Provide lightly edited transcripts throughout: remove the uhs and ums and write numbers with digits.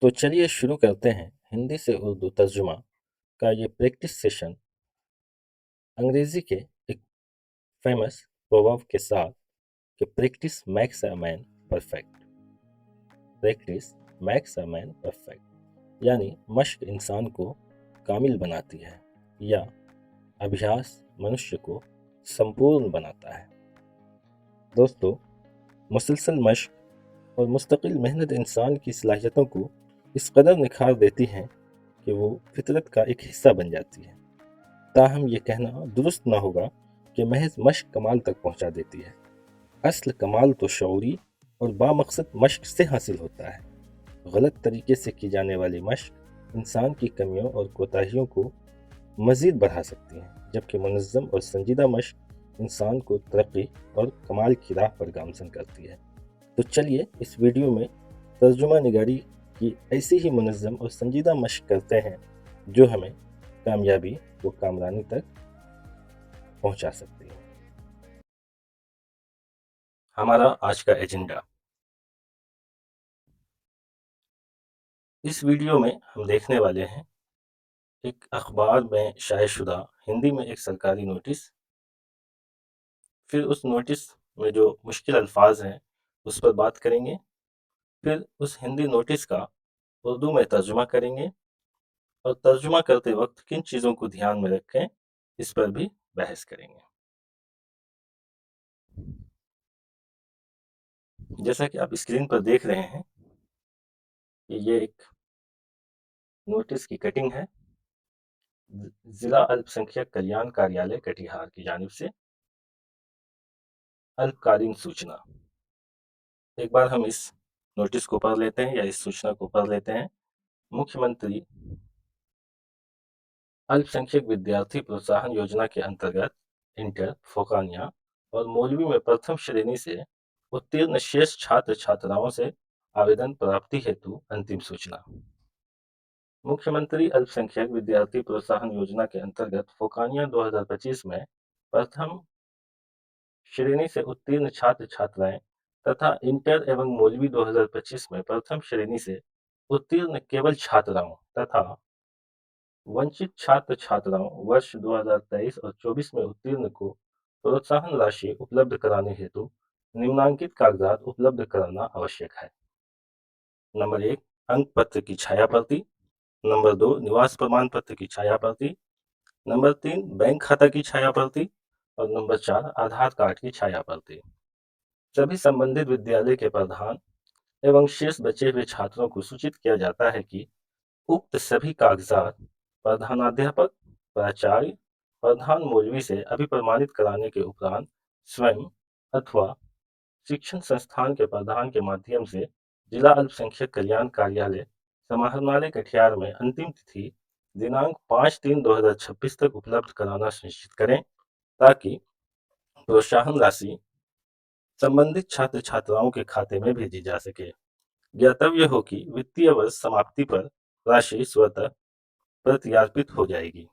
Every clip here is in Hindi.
तो चलिए शुरू करते हैं हिंदी से उर्दू तर्जुमा का ये प्रैक्टिस सेशन अंग्रेजी के एक फेमस प्रोवर्ब के साथ कि practice max a man perfect. Practice max a man perfect यानी मश्क इंसान को कामिल बनाती है या अभ्यास मनुष्य को संपूर्ण बनाता है। दोस्तों, मुसलसल मश्क और मुस्तकिल मेहनत इंसान की सलाहियतों को इस कदर निखार देती हैं कि वो फितरत का एक हिस्सा बन जाती है। ताहम ये कहना दुरुस्त ना होगा कि महज मश्क कमाल तक पहुंचा देती है। असल कमाल तो शऊरी और बामकसद मश्क से हासिल होता है। गलत तरीके से की जाने वाली मश्क इंसान की कमियों और कोताहियों को मज़ीद बढ़ा सकती हैं, जबकि मुनज़्ज़म और संजीदा मश्क इंसान को तरक्की और कमाल की राह पर गामज़न करती है। तो चलिए इस वीडियो में तर्जुमा निगारी की ऐसी ही मुनज़्ज़म और संजीदा मश्क करते हैं जो हमें कामयाबी व कामरानी तक पहुंचा सकती है। हमारा आज का एजेंडा, इस वीडियो में हम देखने वाले हैं एक अखबार में शाये शुदा हिंदी में एक सरकारी नोटिस, फिर उस नोटिस में जो मुश्किल अल्फाज हैं उस पर बात करेंगे, फिर उस हिंदी नोटिस का उर्दू में तर्जुमा करेंगे और तर्जुमा करते वक्त किन चीज़ों को ध्यान में रखें इस पर भी बहस करेंगे। जैसा कि आप स्क्रीन पर देख रहे हैं कि ये एक नोटिस की कटिंग है जिला अल्पसंख्यक कल्याण कार्यालय कटिहार की जानिब से। अल्पकालीन सूचना, एक बार हम इस नोटिस को पढ़ लेते हैं या इस सूचना को पढ़ लेते हैं। मुख्यमंत्री अल्पसंख्यक विद्यार्थी प्रोत्साहन योजना के अंतर्गत इंटर, फोकानिया और मौलवी में प्रथम श्रेणी से उत्तीर्ण शेष छात्र छात्राओं से आवेदन प्राप्ति हेतु अंतिम सूचना। मुख्यमंत्री अल्पसंख्यक विद्यार्थी प्रोत्साहन योजना के अंतर्गत फोकानिया 2025 में प्रथम श्रेणी से उत्तीर्ण छात्र छात्राएं तथा इंटर एवं मौलवी 2025 में प्रथम श्रेणी से उत्तीर्ण केवल छात्राओं तथा वंचित छात्र छात्राओं वर्ष 2023 और 24 में उत्तीर्ण को प्रोत्साहन राशि उपलब्ध कराने हेतु निम्नांकित कागजात उपलब्ध कराना आवश्यक है। नंबर 1, अंक पत्र की छाया प्रति। नंबर 2, निवास प्रमाण पत्र की छाया प्रति। नंबर 3, बैंक खाता की छाया प्रति। और नंबर 4, आधार कार्ड की छाया प्रति। सभी संबंधित विद्यालय के प्रधान एवं शेष बचे हुए छात्रों को सूचित किया जाता है कि उक्त सभी कागजात प्रधानाध्यापक, प्राचार्य, प्रधान मौलवी से अभिप्रमाणित कराने के उपरांत स्वयं अथवा शिक्षण संस्थान के प्रधान के माध्यम से जिला अल्पसंख्यक कल्याण कार्यालय समाहरणालय कटिहार में अंतिम तिथि दिनांक 5/3/2026 तक उपलब्ध कराना सुनिश्चित करें, ताकि प्रोत्साहन राशि संबंधित छात्र छात्राओं के खाते में भेजी जा सके। ज्ञातव्य हो कि वित्तीय वर्ष समाप्ति पर राशि स्वतः प्रत्यार्पित हो जाएगी।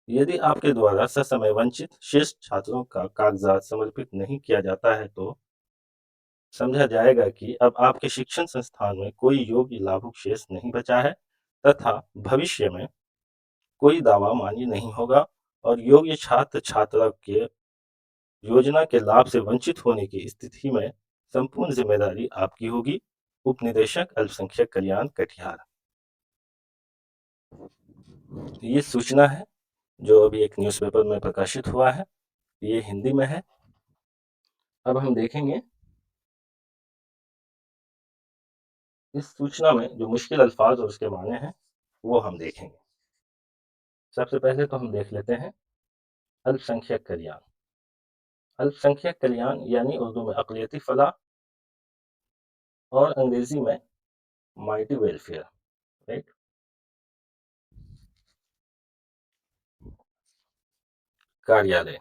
यदि आपके द्वारा ससमय वंचित शेष छात्रों का कागजात समर्पित नहीं किया जाता है तो समझा जाएगा कि अब आपके शिक्षण संस्थान में कोई योग्य लाभुक शेष नहीं बचा है तथा भविष्य में कोई दावा मान्य नहीं होगा और योग्य छात्र छात्रा के योजना के लाभ से वंचित होने की स्थिति में संपूर्ण जिम्मेदारी आपकी होगी। उपनिदेशक अल्पसंख्यक कल्याण कटिहार। ये सूचना है जो अभी एक न्यूज़पेपर में प्रकाशित हुआ है, ये हिंदी में है। अब हम देखेंगे इस सूचना में जो मुश्किल अल्फाज और उसके माने हैं वो हम देखेंगे। सबसे पहले तो हम देख लेते हैं अल्पसंख्यक कल्याण। अल्पसंख्यक कल्याण यानी उर्दू में अक़लियती फलाह और अंग्रेजी में माइटी वेलफेयर, राइट। कार्यालय,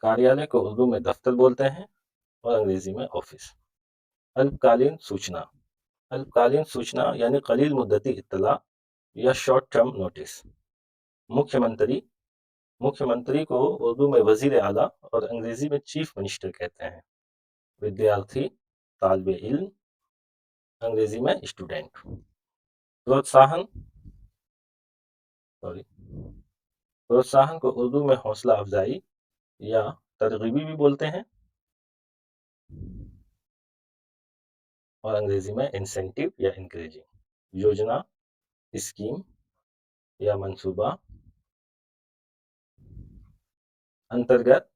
कार्यालय को उर्दू में दफ्तर बोलते हैं और अंग्रेजी में ऑफिस। अल्पकालीन सूचना, अल्पकालीन सूचना यानी कलील मुद्दती इत्तला या शॉर्ट टर्म नोटिस। मुख्यमंत्री, मुख्यमंत्री को उर्दू में वजीर आला और अंग्रेजी में चीफ मिनिस्टर कहते हैं। विद्यार्थी, तालिबे इल्म, अंग्रेजी में स्टूडेंट। प्रोत्साहन सॉरी प्रोत्साहन को उर्दू में हौसला अफजाई या तरगीबी भी बोलते हैं और अंग्रेजी में इंसेंटिव या इंकरेजिंग। योजना, स्कीम या मंसूबा, अंतर्गत,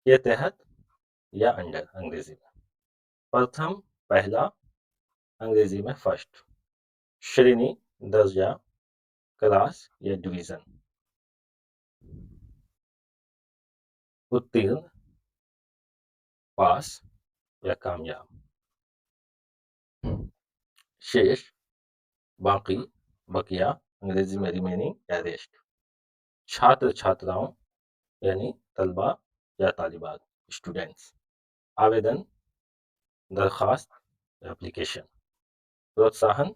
के तहत या अंडर अंग्रेजी में। प्रथम, पहला, अंग्रेजी में फर्स्ट। श्रेणी, दर्जा, क्लास या डिवीजन। उत्तीर्ण, पास या कामयाब। शेष, बाकी, बकिया, अंग्रेजी में रिमेनिंग या रेस्ट। छात्र छात्राओं यानी तलबा या तालिबात, स्टूडेंट्स। आवेदन, दरखास्त, एप्लीकेशन। प्रोत्साहन,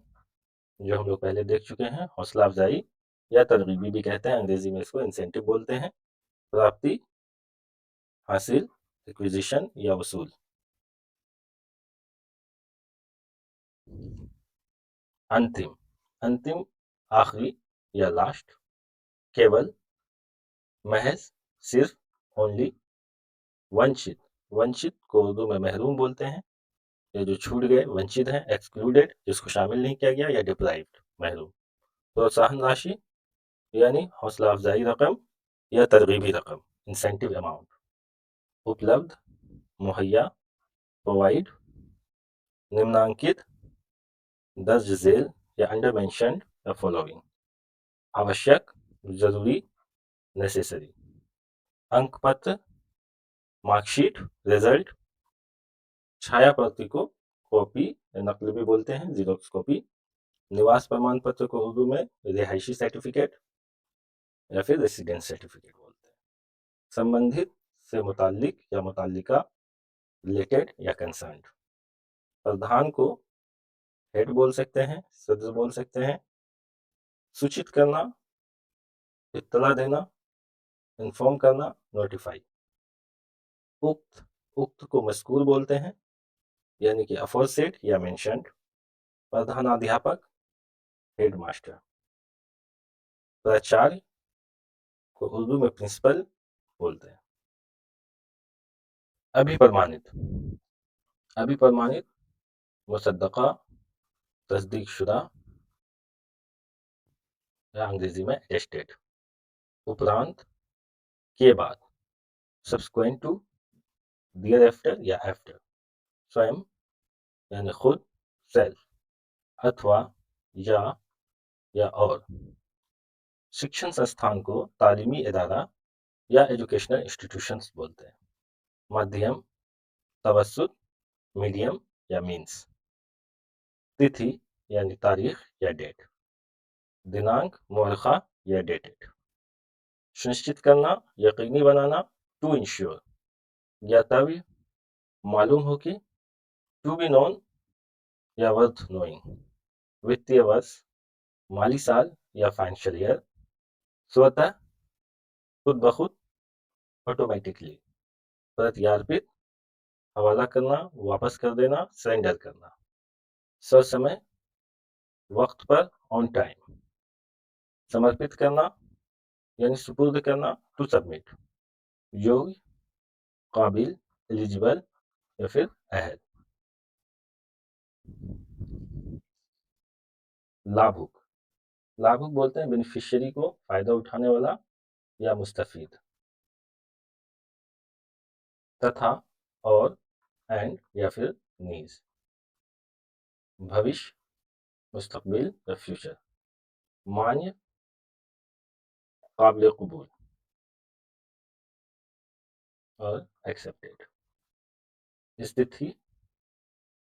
जो हम लोग पहले देख चुके हैं, हौसला अफजाई या तरगीबी भी कहते हैं, अंग्रेजी में इसको इंसेंटिव बोलते हैं। प्राप्ति, हासिल, एक्विजिशन या वसूल। अंतिम, अंतिम, आखिरी या लास्ट। केवल, महज, सिर्फ, ओनली। वंचित, वंचित को उर्दू में महरूम बोलते हैं, ये जो छूट गए, वंचित हैं। एक्सक्लूडेड, जिसको शामिल नहीं किया गया, या डिप्राइव्ड, महरूम। प्रोत्साहन राशि यानी हौसला अफजाई रकम या तरगीबी रकम, इंसेंटिव अमाउंट। उपलब्ध, मुहैया, प्रोवाइड, निम्नांकित, दर्ज झेल या अंडर मेंशन्ड या फॉलोइंग। आवश्यक, जरूरी, नेसेसरी। अंक पत्र, मार्कशीट, रिजल्ट। छाया प्रति को कॉपी या नकल भी बोलते हैं, जीरोक्स कॉपी। निवास प्रमाण पत्र को उर्दू में रिहायशी सर्टिफिकेट या फिर रेसिडेंस सर्टिफिकेट बोलते हैं। संबंधित से मुताल्लिक या मुताल्लिका, रिलेटेड या कंसर्न्ड। प्रधान को हेड बोल सकते हैं, सदस्य बोल सकते हैं। सूचित करना, इत्तला देना, इन्फॉर्म करना, नोटिफाई। उक्त, उक्त को मज़कूर बोलते हैं, यानी कि अफोरसेड या मेंशन्ड। प्रधानाध्यापक, हेड मास्टर। प्राचार्य को उर्दू में प्रिंसिपल बोलते हैं। अभिप्रमाणित, अभिप्रमाणित, मुसद्दका, तस्दीक शुदा या अंग्रेजी में अटेस्टेड। उपरांत, के बाद, सब्सिक्वेंट टू, दियर आफ्टर या आफ्टर। स्वयं यानी खुद, सेल्फ। अथवा, या और। शिक्षण संस्थान को तालीमी इदारा या एजुकेशनल इंस्टीट्यूशंस बोलते हैं। माध्यम, तवसुत, मीडियम या मीन्स। तिथि यानी तारीख या डेट। दिनांक, मौलिका या डेटेड। सुनिश्चित करना, यकीनी बनाना, टू इंश्योर। ज्ञातव्य, मालूम हो कि, टू बी नोन या वर्थ नोइंग। वित्तीय वर्ष, माली साल या फाइनेंशियल ईयर। स्वतः, खुद ब खुद, ऑटोमेटिकली। प्रत्यार्पित, हवाला करना, वापस कर देना, सरेंडर करना। ससमय, वक्त पर, ऑन टाइम। समर्पित करना यानी सुपुर्द करना, टू सबमिट। योग्य, काबिल, एलिजिबल या फिर अहल। लाभुक, लाभुक बोलते हैं बेनिफिशियरी को, फायदा उठाने वाला या मुस्तफीद। तथा, और, एंड या फिर नीज। भविष्य, मुस्तकबिल या फ्यूचर। मान्य, काबिल कबूल और एक्सेप्टेड। स्थिति,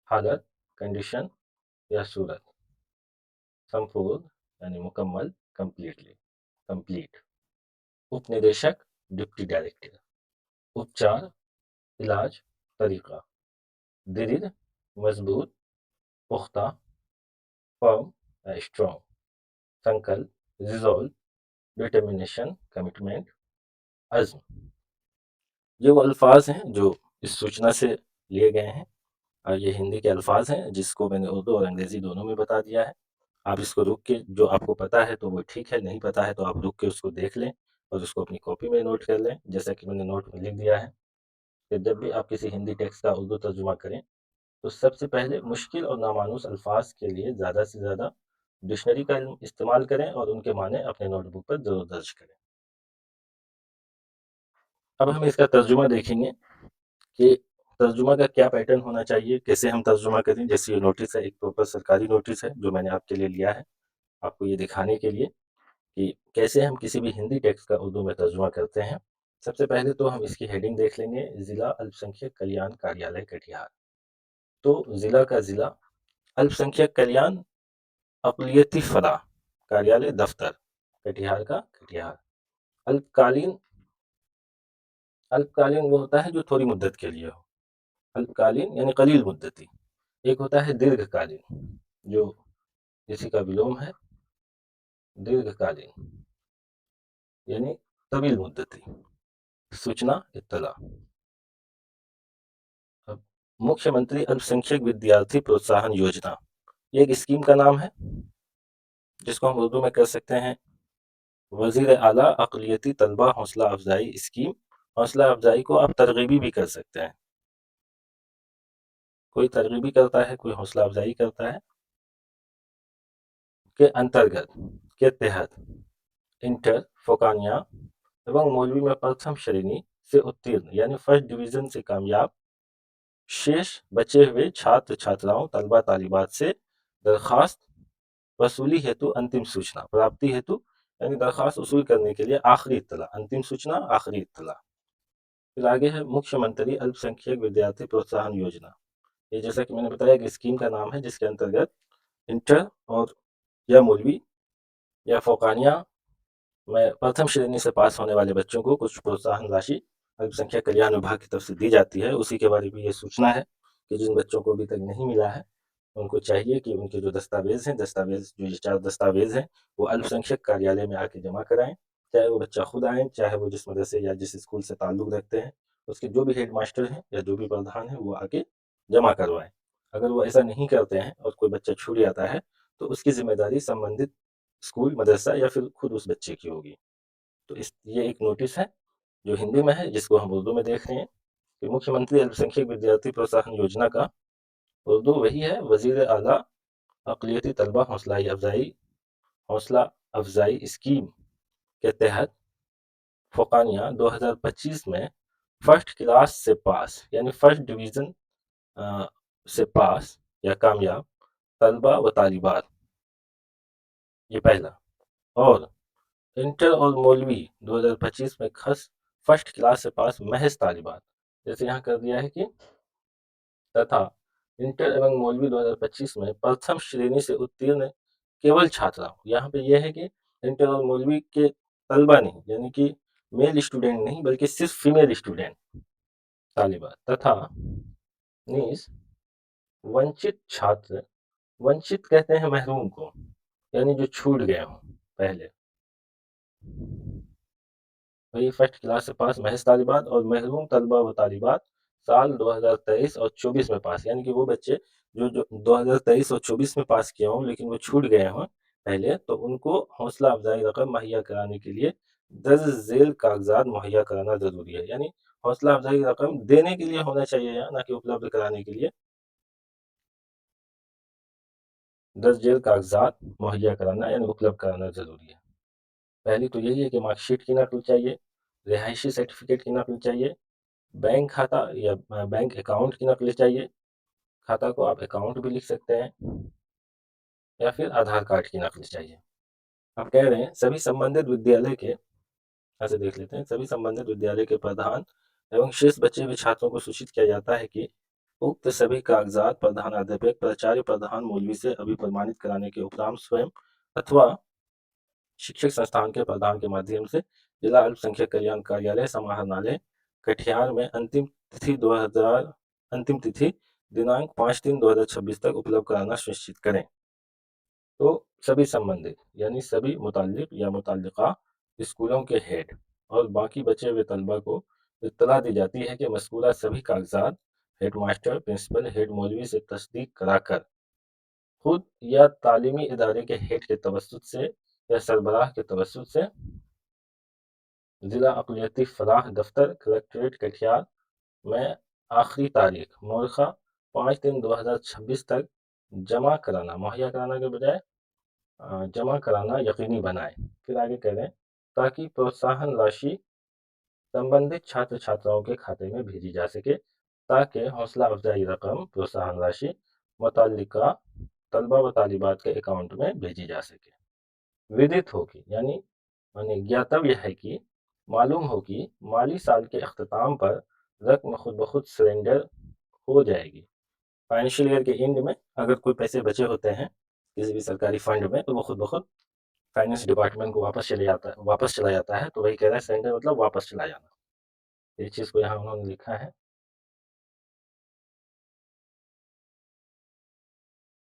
हालत, कंडीशन या सूरत। संपूर्ण यानी मुकम्मल, कंप्लीटली, कंप्लीट। उपनिदेशक, डिप्टी डायरेक्टर। उपचार, इलाज, तरीका। दृढ़, मजबूत, पुख्ता, फर्म या स्ट्रॉन्ग। संकल्प, रिजॉल्व, डिटर्मिनेशन, कमिटमेंट, अज़्म। ये वो अल्फाज हैं जो इस सूचना से लिए गए हैं। ये हिंदी के अल्फाज हैं जिसको मैंने उर्दू और अंग्रेज़ी दोनों में बता दिया है। आप इसको रुक के, जो आपको पता है तो वो ठीक है, नहीं पता है तो आप रुक के उसको देख लें और उसको अपनी कॉपी में नोट कर लें, जैसा कि मैंने नोट में लिख दिया है। कि जब भी आप किसी हिंदी टेक्स्ट का उर्दू तर्जुमा करें, तो सबसे पहले मुश्किल और नामानुस अल्फाज के लिए ज़्यादा से ज़्यादा डिक्शनरी का इस्तेमाल करें और उनके माने अपने नोटबुक पर ज़रूर दर्ज करें। अब हम इसका तर्जुमा देखेंगे कि तर्जुमा का क्या पैटर्न होना चाहिए, कैसे हम तर्जुमा करें। जैसे ये नोटिस है, एक प्रॉपर सरकारी नोटिस है जो मैंने आपके लिए लिया है, आपको ये दिखाने के लिए कि कैसे हम किसी भी हिंदी टेक्स्ट का उर्दू में तर्जुमा करते हैं। सबसे पहले तो हम इसकी हेडिंग देख लेंगे, ज़िला अल्पसंख्यक कल्याण कार्यालय कटिहार। तो ज़िला का ज़िला, अल्पसंख्यक कल्याण अक़लियती फलाह कार्यालय दफ्तर, कटिहार का कटिहार। अल्पकालीन, अल्पकालीन वो होता है जो थोड़ी मुद्दत के लिए हो, अल्पकालीन यानी कलील मुद्दती। एक होता है दीर्घकालीन, जो इसी का विलोम है दीर्घकालीन, यानी तवील मुद्दती। सूचना इत्तला। अब मुख्यमंत्री अल्पसंख्यक विद्यार्थी प्रोत्साहन योजना, ये एक स्कीम का नाम है जिसको हम उर्दू में कर सकते हैं वजीर आला अक़लियती तलबा हौसला अफजाई स्कीम। हौसला अफजाई को आप तरगीबी भी कर सकते हैं, कोई तरगीबी करता है, कोई हौसला अफजाई करता है। के अंतर्गत, के तहत इंटर, फोकानिया एवं मौलवी में प्रथम श्रेणी से उत्तीर्ण यानी फर्स्ट डिवीजन से कामयाब शेष बचे हुए छात्र छात्राओं तलबा तालिबात से दरखास्त वसूली हेतु अंतिम सूचना प्राप्ति हेतु, यानी दरखास्त वसूल करने के लिए आखिरी इत्तला, अंतिम सूचना आखिरी इत्तला। फिर आगे है मुख्यमंत्री अल्पसंख्यक विद्यार्थी प्रोत्साहन योजना। ये जैसा कि मैंने बताया कि स्कीम का नाम है जिसके अंतर्गत इंटर और या मौलवी या फोकानिया में प्रथम श्रेणी से पास होने वाले बच्चों को कुछ प्रोत्साहन राशि अल्पसंख्यक कल्याण विभाग की तरफ से दी जाती है। उसी के बारे में ये सूचना है कि जिन बच्चों को अभी तक नहीं मिला है, उनको चाहिए कि उनके जो दस्तावेज हैं, दस्तावेज जो ये 4 दस्तावेज हैं, वो अल्पसंख्यक कार्यालय में आके जमा कराएँ। चाहे वो बच्चा खुद आए, चाहे वो जिस मदरसे या जिस स्कूल से ताल्लुक़ रखते हैं, उसके जो भी हेड मास्टर हैं या जो भी प्रधान हैं, वो आके जमा करवाएँ। अगर वो ऐसा नहीं करते हैं और कोई बच्चा छूट जाता है, तो उसकी ज़िम्मेदारी संबंधित स्कूल, मदरसा या फिर खुद उस बच्चे की होगी। तो ये एक नोटिस है जो हिंदी में है, जिसको हम उर्दू में देख रहे हैं कि मुख्यमंत्री अल्पसंख्यक विद्यार्थी प्रोत्साहन योजना का उर्दू वही है, वज़ीर आला अक़लियती तलबा हौसला अफ़ज़ाई स्कीम के तहत फ़ोकानिया 2025 में फर्स्ट क्लास से पास यानी फर्स्ट डिवीज़न से पास या कामयाब तलबा व तालिबात, ये पहला। और इंटर और मौलवी 2025 में खस फर्स्ट क्लास से पास महज तालिबात, जैसे यहाँ कर दिया है कि तथा इंटर एवं मौलवी 2025 में प्रथम श्रेणी से उत्तीर्ण केवल छात्राओं, यहाँ पे यह है कि इंटर और मौलवी के तलबा नहीं, यानी कि मेल स्टूडेंट नहीं, बल्कि सिर्फ फीमेल स्टूडेंट तालिबात तथा नीस वंचित छात्र, वंचित कहते हैं महरूम को, यानी जो छूट गए हों पहले, वही फर्स्ट क्लास से पास महज तालिबात। और महरूम तलबा व तालिबात साल 2023 और 24 में पास, यानी कि वो बच्चे जो 2023 और 24 में पास किए हों लेकिन वो छूट गए हों पहले, तो उनको हौसला अफजाई रकम मुहैया कराने के लिए दर्ज झेल कागजात मुहैया कराना ज़रूरी है। यानी हौसला अफजाई रकम देने के लिए होना चाहिए यहाँ, ना कि उपलब्ध कराने के लिए। दर्ज झेल कागजात मुहैया कराना यानी उपलब्ध कराना ज़रूरी है। पहली तो यही है कि मार्कशीट की नकल चाहिए, रिहायशी सर्टिफिकेट की नकल चाहिए, बैंक खाता या बैंक अकाउंट की नकल चाहिए। खाता को आप अकाउंट भी लिख सकते हैं, या फिर आधार कार्ड की नकल चाहिए। आप कह रहे हैं सभी संबंधित विद्यालय के, ऐसे देख लेते हैं, सभी संबंधित विद्यालय के प्रधान एवं शेष बचे हुए छात्रों को सूचित किया जाता है कि उक्त सभी कागजात प्रधानाध्यापक, प्राचार्य, प्रधान, मौलवी से अभी प्रमाणित कराने के उपरांत स्वयं अथवा शिक्षक संस्थान के प्रधान के माध्यम से जिला अल्पसंख्यक कल्याण कार्यालय समाहरणालय कटिहार में अंतिम तिथि दिनांक 5/3/2026 तक उपलब्ध कराना सुनिश्चित करें। तो सभी संबंधित यानी सभी मुताल्लिक या मुताल्लिका स्कूलों के हेड और बाकी बचे हुए तलबा को इत्तला दी जाती है कि मज़कूरा सभी कागजात हेडमास्टर, प्रिंसिपल, हेड मौलवी से तस्दीक कराकर खुद या तालीमी इदारे के हेड के तवस्सुत से या सरबराह के तवस्सुत से जिला अक़लियती फलाह दफ्तर कलेक्ट्रेट कटिहार में आखिरी तारीख मौखा 5/3/2026 तक जमा कराना, मुहैया कराना के बजाय जमा कराना यकीनी बनाएं। फिर आगे कह रहे हैं ताकि प्रोत्साहन राशि संबंधित छात्र छात्राओं के खाते में भेजी जा सके, ताकि हौसला अफजाई रकम प्रोत्साहन राशि मुतल्लिका तलबा व तालिबात के अकाउंट में भेजी जा सके। विदित हो कि यानी माने ज्ञातव्य है कि मालूम हो कि माली साल के अख्ताम पर रकम खुद ब खुद सरेंडर हो जाएगी। फाइनेंशियल ईयर के एंड में अगर कोई पैसे बचे होते हैं किसी भी सरकारी फंड में, तो वो खुद ब खुद फाइनेंस डिपार्टमेंट को वापस चला जाता है। तो वही कह रहा है सरेंडर मतलब वापस चला जाना। इस चीज को यहाँ उन्होंने लिखा है।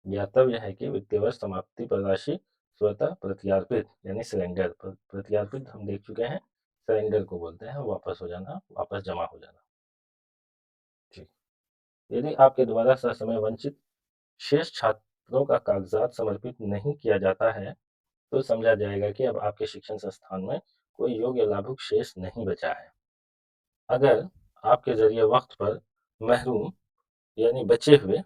ज्ञातव्य है कि वित्तीय वर्ष समाप्ति पर राशि स्वतः प्रत्यार्पित यानी सरेंडर, प्रत्यार्पित हम देख चुके हैं, सरेंडर को बोलते हैं वापस हो जाना, वापस जमा हो जाना। ठीक। यदि आपके द्वारा ससमय वंचित शेष छात्रों का कागजात समर्पित नहीं किया जाता है, तो समझा जाएगा कि अब आपके शिक्षण संस्थान में कोई योग्य लाभुक शेष नहीं बचा है। अगर आपके जरिए वक्त पर महरूम यानी बचे हुए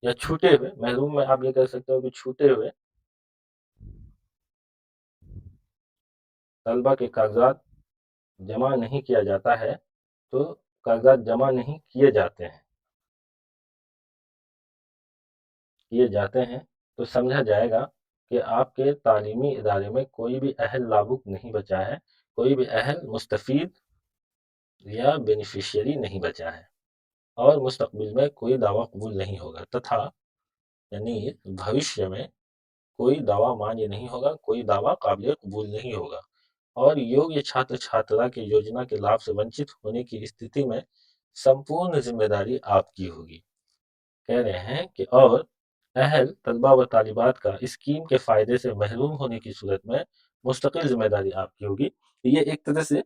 या छूटे हुए, महरूम में आप ये कह सकते हो कि छूटे हुए तलबा के कागजात जमा नहीं किया जाता है, तो कागजात जमा नहीं किए जाते हैं तो समझा जाएगा कि आपके तालीमी इदारे में कोई भी अहल लाभुक नहीं बचा है, कोई भी अहल मुस्तफ़ीद या बेनिफिशियरी नहीं बचा है और मुस्तकबिल में कोई दावा कबूल नहीं होगा, तथा यानी भविष्य में कोई दावा मान्य नहीं होगा, कोई दावा काबिल कबूल नहीं होगा और योग्य छात्र छात्रा की योजना के लाभ से वंचित होने की स्थिति में संपूर्ण जिम्मेदारी आपकी होगी। कह रहे हैं कि और अहल तलबा व तालिबात का स्कीम के फायदे से महरूम होने की सूरत में मुस्तकिल जिम्मेदारी आपकी होगी। ये एक तरह से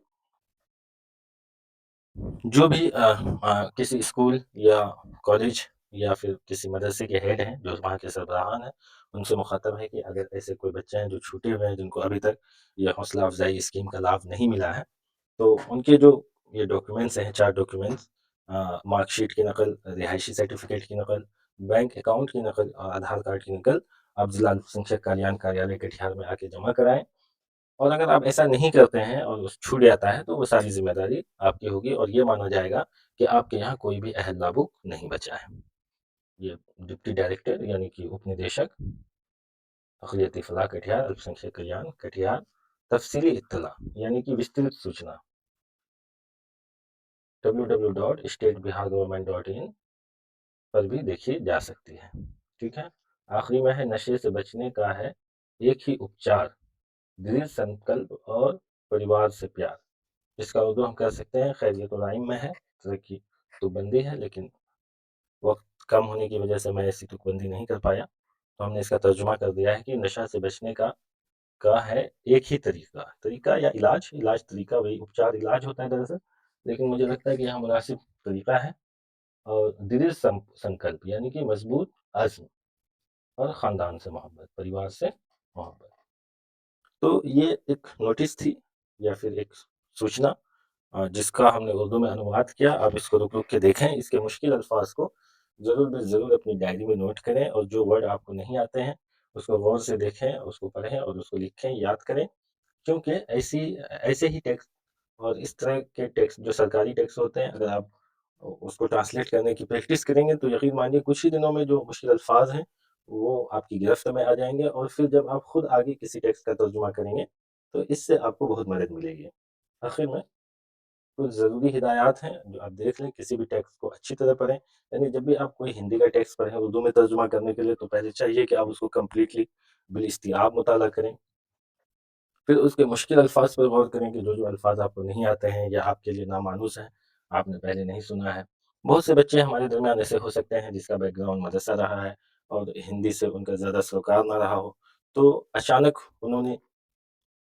जो भी किसी स्कूल या कॉलेज या फिर किसी मदरसे के हेड हैं, जो वहाँ के सरबराहान हैं, उनसे मुखातब है कि अगर ऐसे कोई बच्चे हैं जो छूटे हुए हैं, जिनको अभी तक ये हौसला अफजाई स्कीम का लाभ नहीं मिला है, तो उनके जो ये डॉक्यूमेंट्स हैं, 4 डॉक्यूमेंट्स, मार्कशीट की नकल, रिहायशी सर्टिफिकेट की नकल, बैंक अकाउंट की नकल और आधार कार्ड की नकल आप जिला अल्पसंख्यक कल्याण कार्यालय कटिहार में आके जमा कराएं। और अगर आप ऐसा नहीं करते हैं और छूट जाता है, तो वो सारी जिम्मेदारी आपकी होगी और ये माना जाएगा कि आपके यहाँ कोई भी अहल लाभुक नहीं बचा है। ये डिप्टी डायरेक्टर यानी कि उप निदेशक अक़लियती फलाह कटिहार, अल्पसंख्यक कल्याण कटिहार, तफसीली इत्तला यानी कि विस्तृत सूचना www.statebihargovernment.in पर भी देखी जा सकती है। ठीक है। आखिरी में है नशे से बचने का है एक ही उपचार, दृढ़ संकल्प और परिवार से प्यार। इसका उर्दू हम कह सकते हैं, खैर ये तो राइम में है, तरक्की तुकबंदी है, लेकिन वक्त कम होने की वजह से मैं ऐसी तुकबंदी नहीं कर पाया, तो हमने इसका तर्जुमा कर दिया है कि नशा से बचने का है एक ही तरीका, तरीका या इलाज, इलाज तरीका, वही उपचार इलाज होता है दरअसल, लेकिन मुझे लगता है कि यहाँ मुनासिब तरीका है। और दृढ़ संकल्प यानी कि मजबूत अज़्म और ख़ानदान से मोहब्बत, परिवार से मोहब्बत। तो ये एक नोटिस थी या फिर एक सूचना, जिसका हमने उर्दू में अनुवाद किया। आप इसको रुक-रुक के देखें, इसके मुश्किल अल्फ़ाज़ को ज़रूर अपनी डायरी में नोट करें और जो वर्ड आपको नहीं आते हैं, उसको गौर से देखें, उसको पढ़ें और उसको लिखें, याद करें। क्योंकि ऐसे ही टेक्स्ट और इस तरह के टेक्स्ट जो सरकारी टेक्स्ट होते हैं, अगर आप उसको ट्रांसलेट करने की प्रैक्टिस करेंगे, तो यकीन मानिए कुछ ही दिनों में जो मुश्किल अल्फ़ाज़ हैं, वो आपकी गिरफ्त में आ जाएँगे और फिर जब आप खुद आगे किसी टेक्स्ट का तर्जुमा करेंगे, तो इससे आपको बहुत मदद मिलेगी। आखिर में कुछ ज़रूरी हिदायत हैं, जो आप देख लें, किसी भी टेक्स्ट को अच्छी तरह पढ़ें। यानी जब भी आप कोई हिंदी का टेक्स्ट पढ़ें उर्दू में तर्जुमा करने के लिए, तो पहले चाहिए कि आप उसको कंप्लीटली बिल-इस्तिआब मुताला करें। फिर उसके मुश्किल अल्फ़ाज़ पर गौर करें कि जो अल्फ़ाज़ आपको नहीं आते हैं या आपके लिए नामानूस हैं, आपने पहले नहीं सुना है। बहुत से बच्चे हमारे दरमियान ऐसे हो सकते हैं जिसका बैकग्राउंड मदरसा रहा है और हिंदी से उनका ज़्यादा सरोकार ना रहा हो, तो अचानक उन्होंने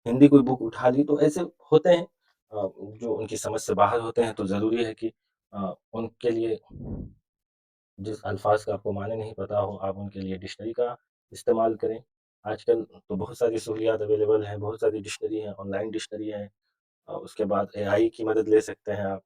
हिंदी कोई बुक उठा ली, तो ऐसे होते हैं जो उनकी समझ से बाहर होते हैं, तो ज़रूरी है कि उनके लिए जिस अल्फाज का आपको माने नहीं पता हो, आप उनके लिए डिक्शनरी का इस्तेमाल करें। आजकल तो बहुत सारी सहूलियात अवेलेबल हैं, बहुत सारी डिक्शनरी हैं, ऑनलाइन डिक्शनरी है। उसके बाद एआई की मदद ले सकते हैं आप।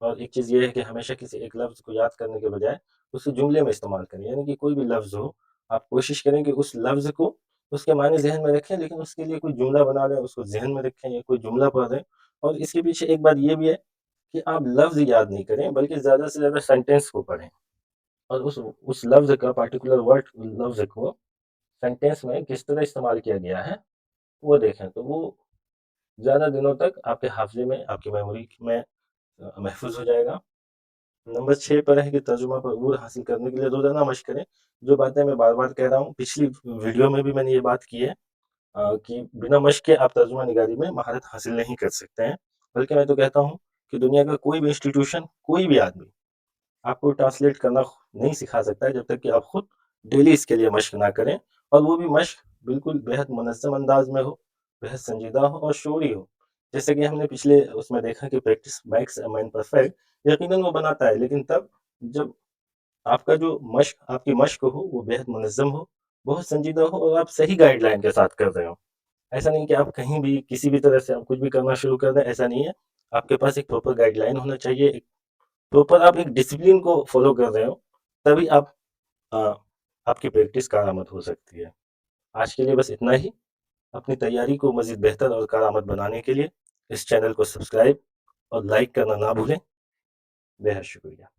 और एक चीज़ ये है कि हमेशा किसी एक लफ्ज़ को याद करने के बजाय उसे जुमले में इस्तेमाल करें, यानी कि कोई भी लफ्ज़ हो, आप कोशिश करें कि उस लफ्ज़ को उसके मायने ज़हन में रखें, लेकिन उसके लिए कोई जुमला बना लें, उसको ज़हन में रखें या कोई जुमला पढ़ लें। और इसके पीछे एक बात ये भी है कि आप लफ्ज़ याद नहीं करें, बल्कि ज़्यादा से ज़्यादा सेंटेंस को पढ़ें और उस लफ्ज़ का पार्टिकुलर वर्ड लफ्ज़ को सेंटेंस में किस तरह इस्तेमाल किया गया है, वो देखें। तो वो ज़्यादा दिनों तक आपके हाफ़िज़े में, आपकी मेमोरी में महफ़ूज़ हो जाएगा। नंबर 6 पर है कि तर्जुमा पर अबूर हासिल करने के लिए रोज़ाना मशक़ करें। जो बातें मैं बार-बार कह रहा हूँ, पिछली वीडियो में भी मैंने ये बात की है कि बिना मशक़ के आप तर्जुमा निगारी में महारत हासिल नहीं कर सकते हैं। बल्कि मैं तो कहता हूँ कि दुनिया का कोई भी इंस्टीट्यूशन, कोई भी आदमी आपको ट्रांसलेट करना नहीं सिखा सकता है, जब तक कि आप खुद डेली इसके लिए मशक़ ना करें। और वो भी मशक़ बिल्कुल बेहद मुनज़्ज़म अंदाज़ में हो, बेहद संजीदा हो और शौरी हो। जैसे कि हमने पिछले उसमें देखा कि practice makes a man perfect, यकीनन वो बनाता है, लेकिन तब जब आपका जो मशक़ आपकी मशक़ हो, वो बेहद मुनज़्ज़म हो, बहुत संजीदा हो और आप सही गाइडलाइन के साथ कर रहे हो। ऐसा नहीं कि आप कहीं भी किसी भी तरह से आप कुछ भी करना शुरू कर दें, ऐसा नहीं है। आपके पास एक प्रॉपर गाइडलाइन होना चाहिए, एक प्रॉपर आप एक डिसिप्लिन को फ़ॉलो कर रहे हो, तभी आप अ, आपकी प्रैक्टिस कारआमद हो सकती है। आज के लिए बस इतना ही। अपनी तैयारी को मज़ीद बेहतर और कारआमद बनाने के लिए इस चैनल को सब्सक्राइब और लाइक करना ना भूलें। बेहद शुक्रिया।